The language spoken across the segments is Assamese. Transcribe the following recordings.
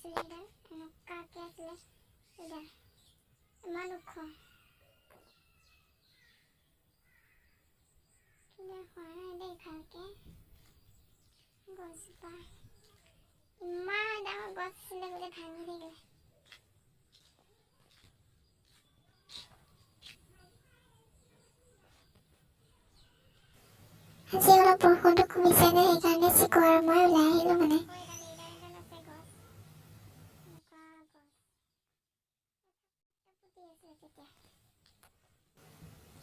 আছিলে এডাল এনেকুৱাকে আছিলে এডাল ইমান ওখ কিন্তু হোৱা নাই দেই ভালকে গছজোপা ইমান ডাঙৰ গছ আছিলে বোলে ভাঙি থাকিলে আজি অলপ বৰষুণটো কমিছে যে সেইকাৰণে চিকু আৰু মই ওলাই আহিলোঁ মানে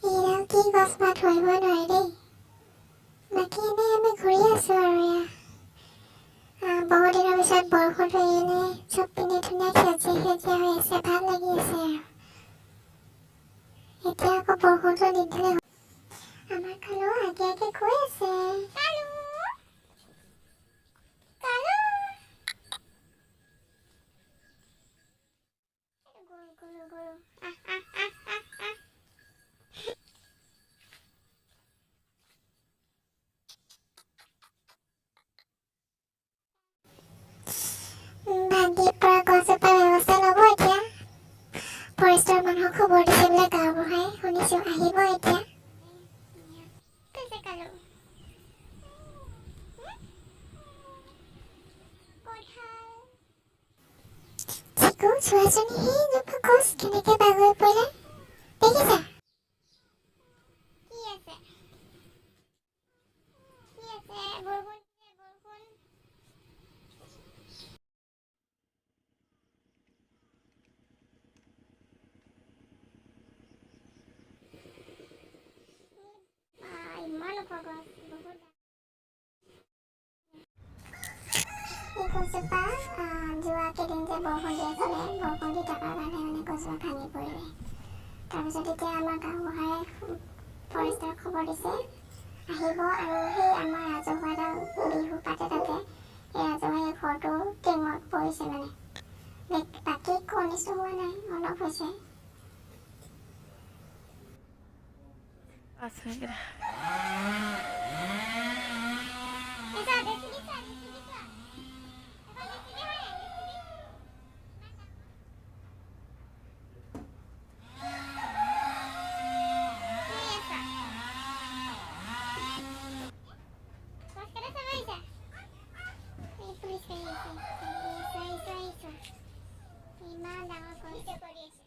এইডাল কি গছ বা ধৰিব নোৱাৰি দেই বাকী এনেই আমি ঘূৰি আছোঁ আৰু বহু দিনৰ পিছত বৰষুণটো এৰিলে চব পিনে ধুনীয়া সেউজীয়া হৈ আছে ভাল লাগি আছে আৰু এতিয়া আকৌ বৰষুণটো নিদিলে আমাৰ কালো আগে আগে গৈ আছে ভাগিৰ পৰা গছজোপাৰ ব্যৱস্থা ল'ব এতিয়া ফৰেষ্টৰ মানুহক খবৰ দিছে বোলে গাঁওবুঢ়াই শুনিছোঁ আহিব এতিয়া চিকু চোৱাচোন সেইজোপা গছ কেনেকে বাগৰি পৰিলে দেখিছা কি আছে বৰষুণ ইমান ওখ গছ বহুত এই গছজোপা যোৱা কেইদিন যে বৰষুণ দি আছিলে বৰষুণ দি থকাৰ কাৰণে মানে গছজোপা ভাঙি পৰিলে তাৰপিছত এতিয়া আমাৰ গাঁওবুঢ়াই ফৰেষ্টৰ খবৰ দিছে আহিব আৰু সেই আমাৰ ৰাজহুৱা এটা বিহু পাতে তাতে সেই ৰাজহুৱা ঘৰটো টিঙত পৰিছে মানে বাকী একো অনিষ্ট হোৱা নাই অলপ হৈছে ইমান ডাঙৰ গছ পৰি আছে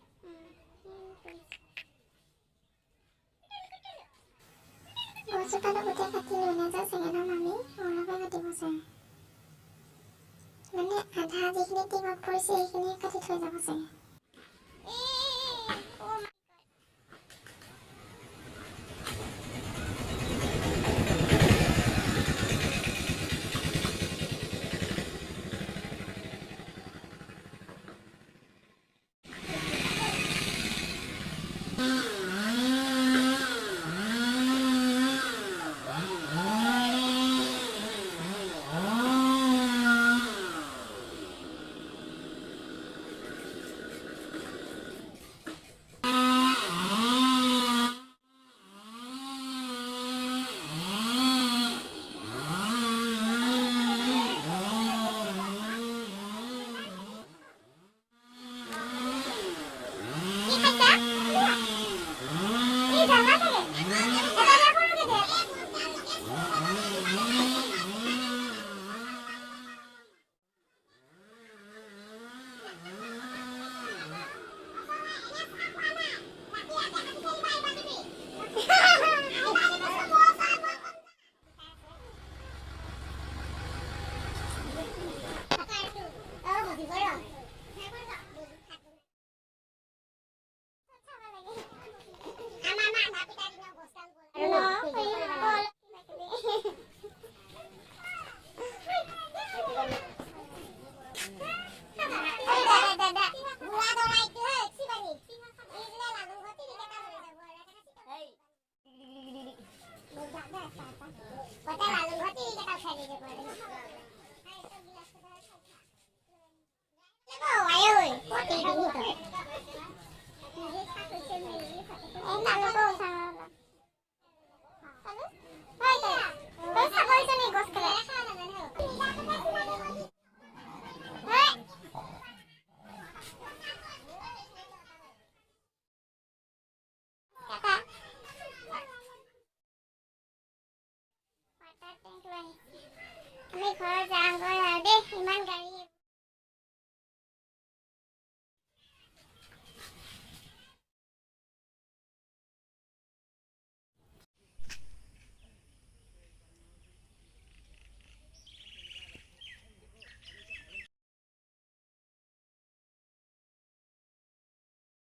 গছজোপাটো গোটেই কাটি লৈ নাযাওঁ চাগে ন মামী অলপে কাটিব চাগে মানে আধা যিখিনি টিঙত পৰিছে সেইখিনি কাটি থৈ যাব চাগে আমি ঘৰ যাওঁগৈ